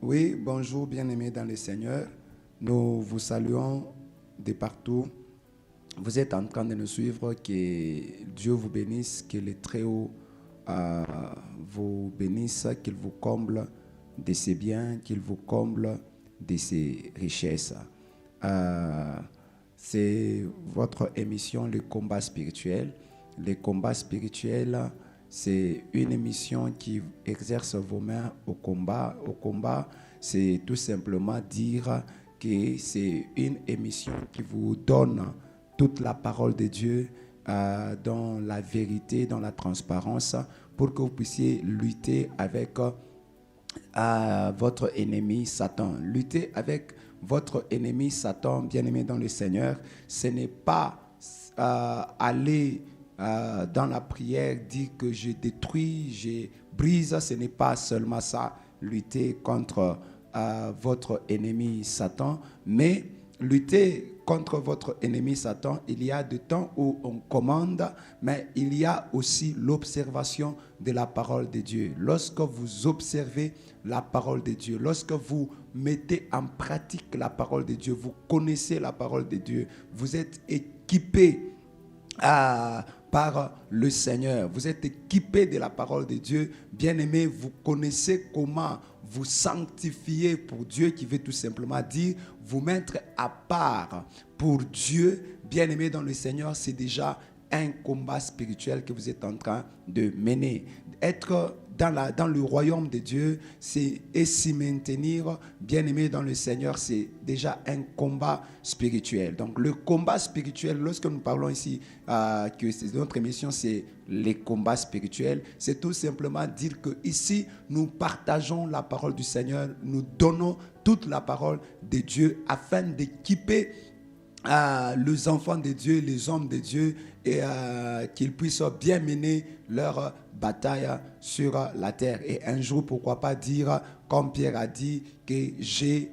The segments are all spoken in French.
Oui, bonjour bien-aimés dans le Seigneur. Nous vous saluons de partout. Vous êtes en train de nous suivre. Que Dieu vous bénisse, que le Très-Haut vous bénisse, qu'il vous comble de ses biens, qu'il vous comble de ses richesses. C'est votre émission, le combat spirituel. Le combat spirituel, c'est une émission qui exerce vos mains au combat. Au combat, c'est tout simplement dire que c'est une émission qui vous donne toute la parole de Dieu dans la vérité, dans la transparence, pour que vous puissiez lutter avec votre ennemi Satan. Lutter avec votre ennemi Satan, bien-aimé dans le Seigneur, ce n'est pas aller dans la prière, dire que je détruis, je brise. Ce n'est pas seulement ça, lutter contre votre ennemi Satan, mais lutter contre votre ennemi Satan, il y a des temps où on commande, mais il y a aussi l'observation de la parole de Dieu. Lorsque vous observez la parole de Dieu, lorsque vous mettez en pratique la parole de Dieu, vous connaissez la parole de Dieu, vous êtes équipé par le Seigneur. Vous êtes équipé de la parole de Dieu. Bien-aimé, vous connaissez comment vous sanctifier pour Dieu, qui veut tout simplement dire vous mettre à part pour Dieu. Bien-aimé dans le Seigneur, c'est déjà un combat spirituel que vous êtes en train de mener. Être dans le royaume de Dieu, et s'y maintenir, bien-aimé dans le Seigneur, c'est déjà un combat spirituel. Donc le combat spirituel, lorsque nous parlons ici, que c'est notre émission, c'est les combats spirituels, c'est tout simplement dire que ici nous partageons la parole du Seigneur, nous donnons toute la parole de Dieu afin d'équiper les enfants de Dieu, les hommes de Dieu, et qu'ils puissent bien mener leur bataille sur la terre. Et un jour, pourquoi pas dire, comme Pierre a dit, que j'ai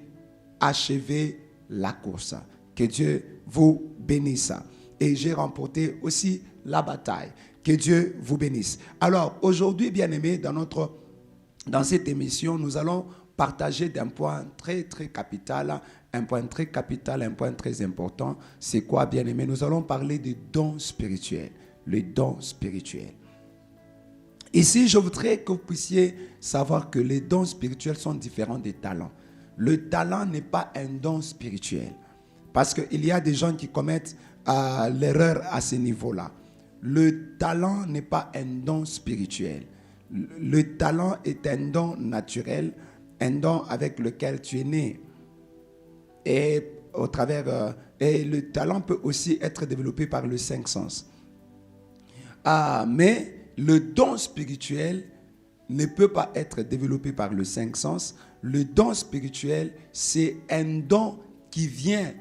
achevé la course. Que Dieu vous bénisse. Et j'ai remporté aussi la bataille. Que Dieu vous bénisse. Alors, aujourd'hui, bien-aimés, dans cette émission, nous allons partager d'un point très, très capital, un point très capital, un point très important. C'est quoi, bien-aimé? Nous allons parler des dons spirituels. Les dons spirituels. Ici, je voudrais que vous puissiez savoir que les dons spirituels sont différents des talents. Le talent n'est pas un don spirituel. Parce qu'il y a des gens qui commettent l'erreur à ce niveau-là. Le talent n'est pas un don spirituel. Le talent est un don naturel, un don avec lequel tu es né. Et et le talent peut aussi être développé par le cinq sens. Mais le don spirituel ne peut pas être développé par le cinq sens. Le don spirituel, c'est un don qui vient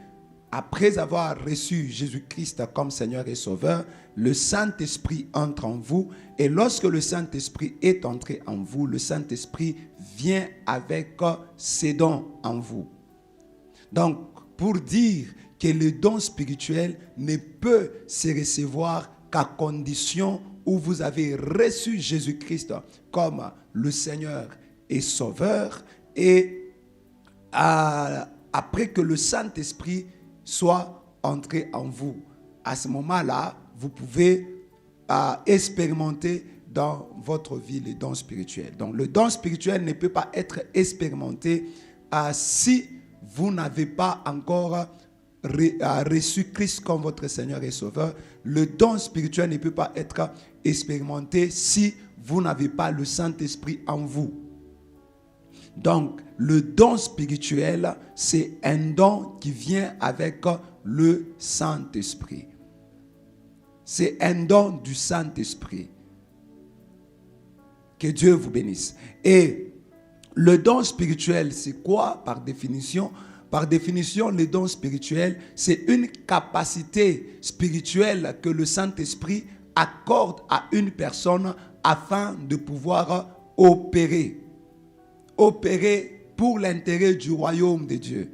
après avoir reçu Jésus-Christ comme Seigneur et Sauveur. Le Saint-Esprit entre en vous, et lorsque le Saint-Esprit est entré en vous, le Saint-Esprit vient avec ses dons en vous. Donc, pour dire que le don spirituel ne peut se recevoir qu'à condition où vous avez reçu Jésus-Christ comme le Seigneur et Sauveur, et après que le Saint-Esprit soit entré en vous. À ce moment-là, vous pouvez expérimenter dans votre vie les dons spirituels. Donc, le don spirituel ne peut pas être expérimenté si vous n'avez pas encore reçu Christ comme votre Seigneur et Sauveur. Le don spirituel ne peut pas être expérimenté si vous n'avez pas le Saint-Esprit en vous. Donc, le don spirituel, c'est un don qui vient avec le Saint-Esprit. C'est un don du Saint-Esprit. Que Dieu vous bénisse. Et le don spirituel, c'est quoi par définition? Par définition, le don spirituel, c'est une capacité spirituelle que le Saint-Esprit accorde à une personne afin de pouvoir opérer. Opérer pour l'intérêt du royaume de Dieu.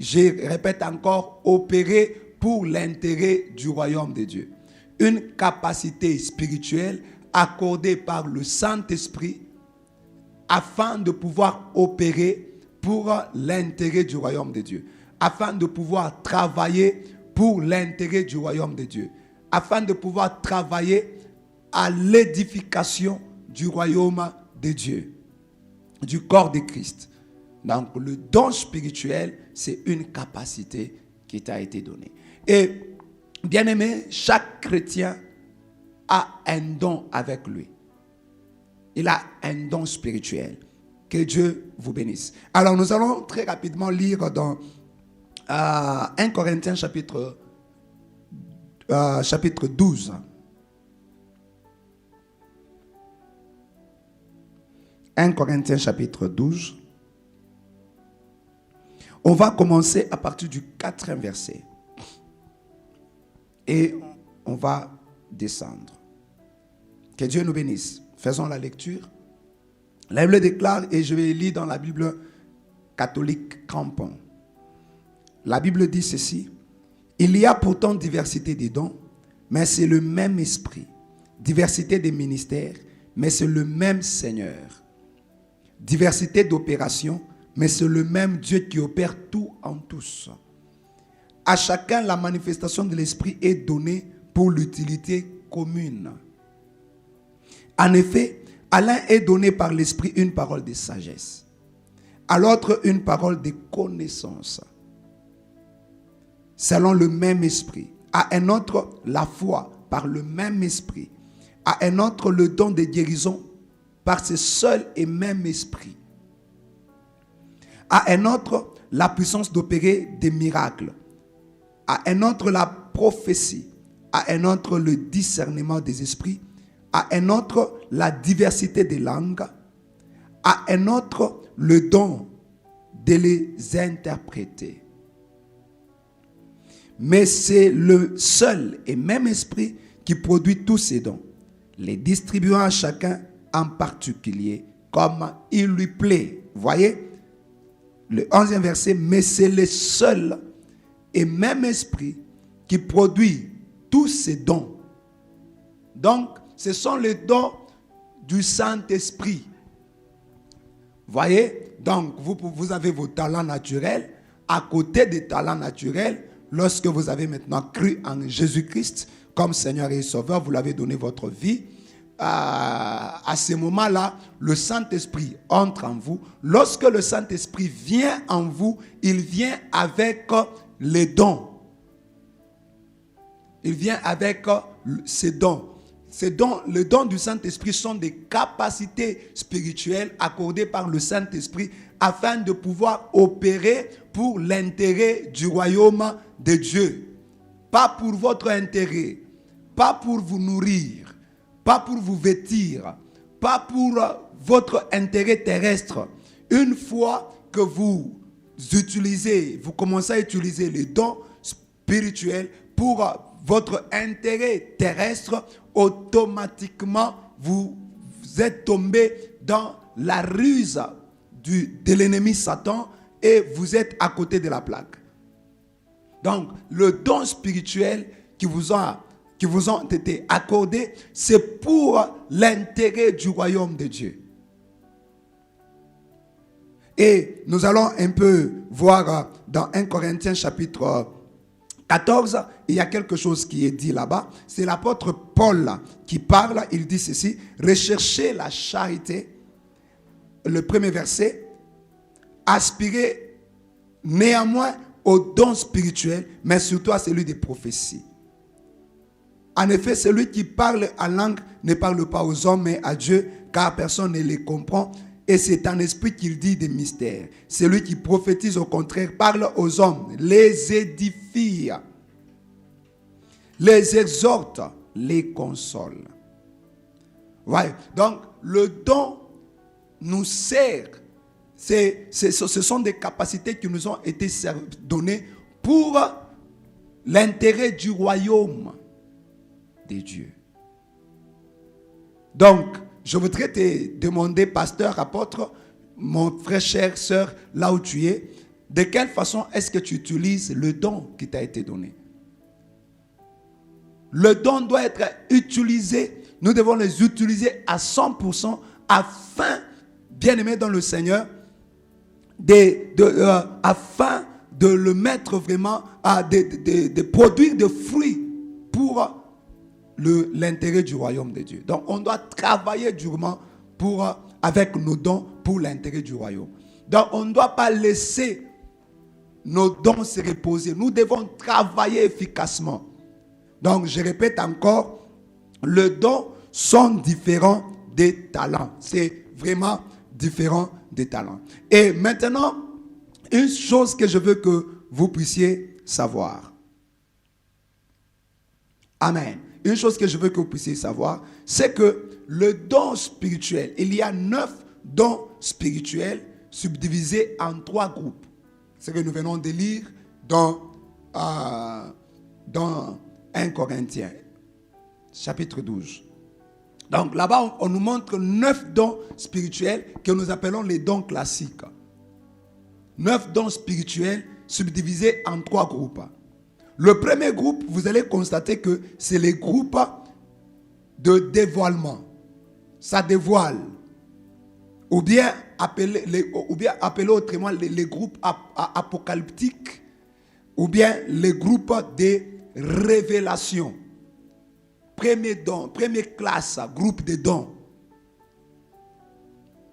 Je répète encore, opérer pour l'intérêt du royaume de Dieu. Une capacité spirituelle accordée par le Saint-Esprit afin de pouvoir opérer pour l'intérêt du royaume de Dieu, afin de pouvoir travailler pour l'intérêt du royaume de Dieu, afin de pouvoir travailler à l'édification du royaume de Dieu, du corps de Christ. Donc le don spirituel, c'est une capacité qui t'a été donnée. Et bien aimé, chaque chrétien a un don avec lui. Il a un don spirituel. Que Dieu vous bénisse. Alors nous allons très rapidement lire dans 1 Corinthiens chapitre 12. 1 Corinthiens chapitre 12. On va commencer à partir du 4e verset. Et on va descendre. Que Dieu nous bénisse. Faisons la lecture. La Bible déclare, et je vais lire dans la Bible catholique Crampon. La Bible dit ceci: il y a pourtant diversité des dons, mais c'est le même esprit. Diversité des ministères, mais c'est le même Seigneur. Diversité d'opérations, mais c'est le même Dieu qui opère tout en tous. À chacun, la manifestation de l'esprit est donnée pour l'utilité commune. En effet, à l'un est donné par l'esprit une parole de sagesse, à l'autre une parole de connaissance, selon le même esprit, à un autre la foi par le même esprit, à un autre le don de guérison par ce seul et même esprit, à un autre la puissance d'opérer des miracles, à un autre la prophétie, à un autre le discernement des esprits, à un autre la diversité des langues, à un autre le don de les interpréter. Mais c'est le seul et même esprit qui produit tous ces dons, les distribuant à chacun en particulier comme il lui plaît. Voyez, le 11e verset, mais c'est le seul et même esprit qui produit tous ces dons. Donc, ce sont les dons du Saint-Esprit. Voyez, donc vous avez vos talents naturels. À côté des talents naturels, lorsque vous avez maintenant cru en Jésus-Christ comme Seigneur et Sauveur, vous l'avez donné votre vie. À ce moment-là, le Saint-Esprit entre en vous. Lorsque le Saint-Esprit vient en vous, il vient avec les dons. Il vient avec ces dons. Ces dons, les dons du Saint-Esprit sont des capacités spirituelles accordées par le Saint-Esprit afin de pouvoir opérer pour l'intérêt du royaume de Dieu. Pas pour votre intérêt, pas pour vous nourrir, pas pour vous vêtir, pas pour votre intérêt terrestre. Une fois que vous commencez à utiliser les dons spirituels pour votre intérêt terrestre, automatiquement, vous êtes tombé dans la ruse de l'ennemi Satan et vous êtes à côté de la plaque. Donc, le don spirituel qui vous ont été accordés, c'est pour l'intérêt du royaume de Dieu. Et nous allons un peu voir dans 1 Corinthiens chapitre 14, il y a quelque chose qui est dit là-bas. C'est l'apôtre Paul qui parle. Il dit ceci: recherchez la charité. Le premier verset. Aspirez néanmoins au don spirituel, mais surtout à celui des prophéties. En effet, celui qui parle en langue ne parle pas aux hommes, mais à Dieu, car personne ne les comprend. Et c'est en esprit qu'il dit des mystères. Celui qui prophétise, au contraire, parle aux hommes, les édifie, les exhorte, les console. Ouais. Donc, le don nous sert. Ce sont des capacités qui nous ont été données pour l'intérêt du royaume de Dieu. Donc, je voudrais te demander, pasteur, apôtre, mon frère, chère sœur, là où tu es, de quelle façon est-ce que tu utilises le don qui t'a été donné? Le don doit être utilisé, nous devons les utiliser à 100% afin bien-aimé dans le Seigneur, afin de le mettre vraiment de produire des fruits pour l'intérêt du royaume de Dieu. Donc on doit travailler durement avec nos dons pour l'intérêt du royaume. Donc on ne doit pas laisser nos dons se reposer. Nous devons travailler efficacement. Donc je répète encore, les dons sont différents des talents. C'est vraiment différent des talents. Et maintenant, une chose que je veux que vous puissiez savoir. Amen. Une chose que je veux que vous puissiez savoir, c'est que le don spirituel, il y a 9 dons spirituels subdivisés en 3 groupes. C'est ce que nous venons de lire dans 1 Corinthiens, chapitre 12. Donc là-bas, on nous montre 9 dons spirituels que nous appelons les dons classiques. 9 dons spirituels subdivisés en 3 groupes. Le premier groupe, vous allez constater que c'est les groupes de dévoilement. Ça dévoile. Ou bien appelé autrement les groupes apocalyptiques. Ou bien les groupes de révélation. Premier don, première classe, groupe de dons.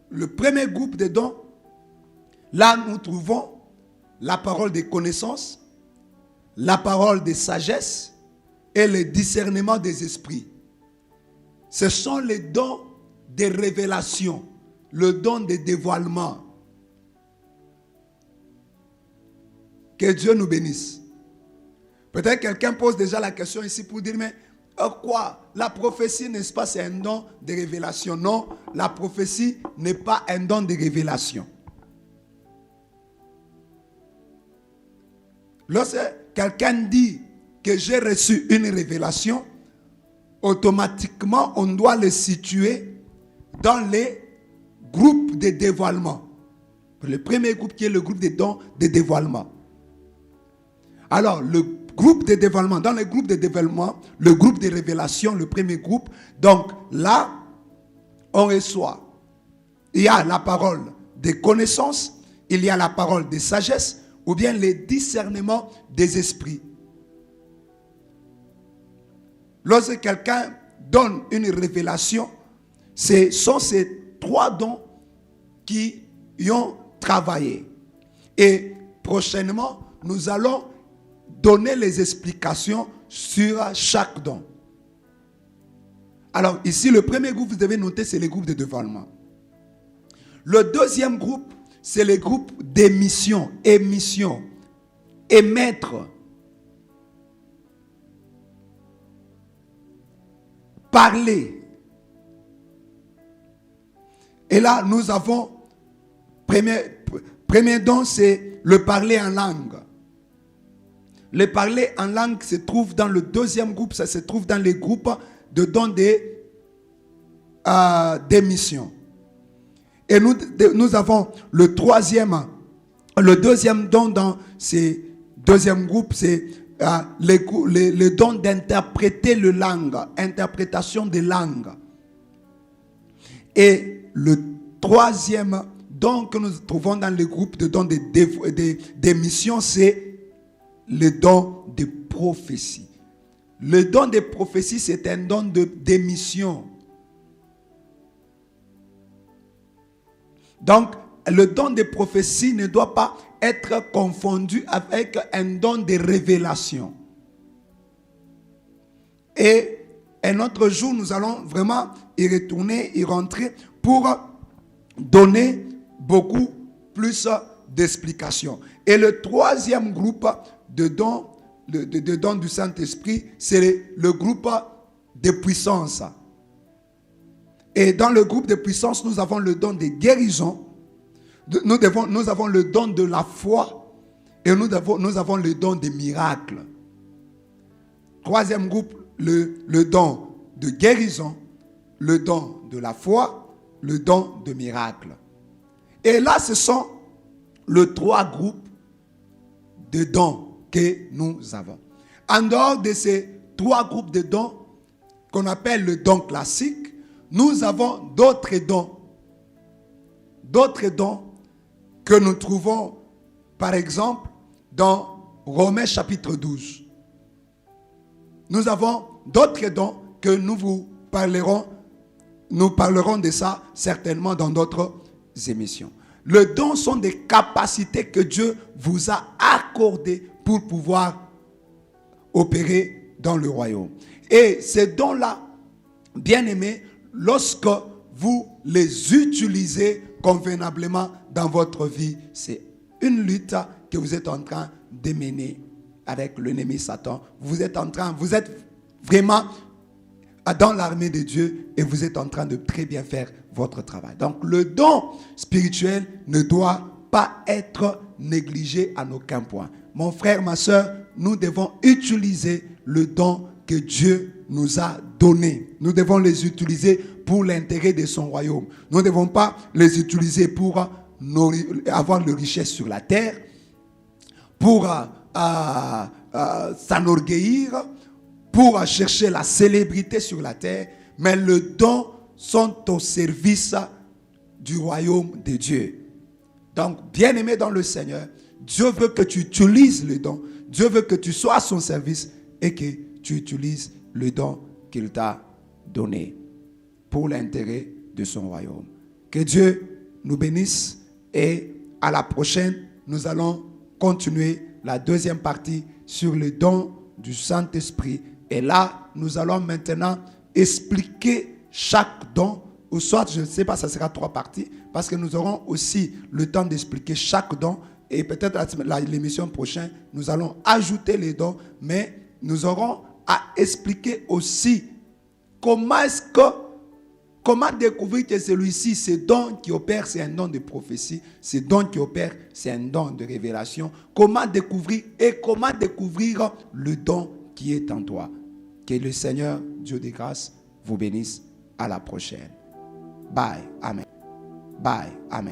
Le premier groupe de dons, là nous trouvons la parole de connaissance, la parole de sagesse et le discernement des esprits. Ce sont les dons de révélation, le don de dévoilement. Que Dieu nous bénisse. Peut-être quelqu'un pose déjà la question ici pour dire, mais quoi? La prophétie, n'est-ce pas, c'est un don de révélation? Non, la prophétie n'est pas un don de révélation. Lorsque quelqu'un dit que j'ai reçu une révélation, automatiquement, on doit le situer dans les groupes de dévoilement. Le premier groupe qui est le groupe des dons de dévoilement. Alors, le groupe de dévoilement, dans le groupe de dévoilement, le groupe de révélation, le premier groupe, donc là, on reçoit, il y a la parole de connaissance, il y a la parole de sagesse, ou bien les discernements des esprits. Lorsque quelqu'un donne une révélation, ce sont ces 3 dons qui y ont travaillé. Et prochainement, nous allons donner les explications sur chaque don. Alors ici, le premier groupe, vous devez noter, c'est le groupe de dévoilement. Le deuxième groupe, c'est le groupe d'émission, émission, émettre, parler. Et là, nous avons, premier don, c'est le parler en langue. Le parler en langue se trouve dans le deuxième groupe, ça se trouve dans les groupes de dons d'émission. Et nous avons le deuxième don dans ces deuxième groupe, c'est le don d'interpréter les langues, interprétation des langues. Et le troisième don que nous trouvons dans le groupe de dons d'émission, c'est le don de prophétie. Le don de prophétie, c'est un don d'émission. Donc, le don de prophétie ne doit pas être confondu avec un don de révélation. Et un autre jour, nous allons vraiment y retourner, y rentrer pour donner beaucoup plus d'explications. Et le troisième groupe de dons du Saint-Esprit, c'est le groupe de puissance. Et dans le groupe de puissance, nous avons le don de guérison, nous avons le don de la foi et nous avons le don des miracles. Troisième groupe, le don de guérison, le don de la foi, le don de miracle. Et là, ce sont les 3 groupes de dons que nous avons. En dehors de ces 3 groupes de dons qu'on appelle le don classique, nous avons d'autres dons d'autres dons que nous trouvons, par exemple, dans Romains chapitre 12. Nous avons d'autres dons que nous parlerons de ça certainement dans d'autres émissions. Les dons sont des capacités que Dieu vous a accordées pour pouvoir opérer dans le royaume. Et ces dons-là, bien aimés, lorsque vous les utilisez convenablement dans votre vie, c'est une lutte que vous êtes en train de mener avec l'ennemi Satan. Vous êtes vraiment dans l'armée de Dieu et vous êtes en train de très bien faire votre travail. Donc le don spirituel ne doit pas être négligé à aucun point. Mon frère, ma soeur, nous devons utiliser le don que Dieu nous a donné. Nous devons les utiliser pour l'intérêt de son royaume. Nous ne devons pas les utiliser pour avoir de richesse sur la terre, pour s'enorgueillir, pour chercher la célébrité sur la terre, mais les dons sont au service du royaume de Dieu. Donc, bien-aimé dans le Seigneur, Dieu veut que tu utilises le don. Dieu veut que tu sois à son service et que tu utilises le don qu'il t'a donné pour l'intérêt de son royaume. Que Dieu nous bénisse et à la prochaine, nous allons continuer la deuxième partie sur le don du Saint-Esprit. Et là, nous allons maintenant expliquer chaque don, ou soit, je ne sais pas, ça sera 3 parties, parce que nous aurons aussi le temps d'expliquer chaque don. Et peut-être l'émission prochaine, nous allons ajouter les dons, mais nous aurons à expliquer aussi comment découvrir que celui-ci, ce don qui opère, c'est un don de prophétie, ce don qui opère, c'est un don de révélation. Comment découvrir le don qui est en toi. Que le Seigneur, Dieu de grâce, vous bénisse. À la prochaine. Bye. Amen. Bye. Amen.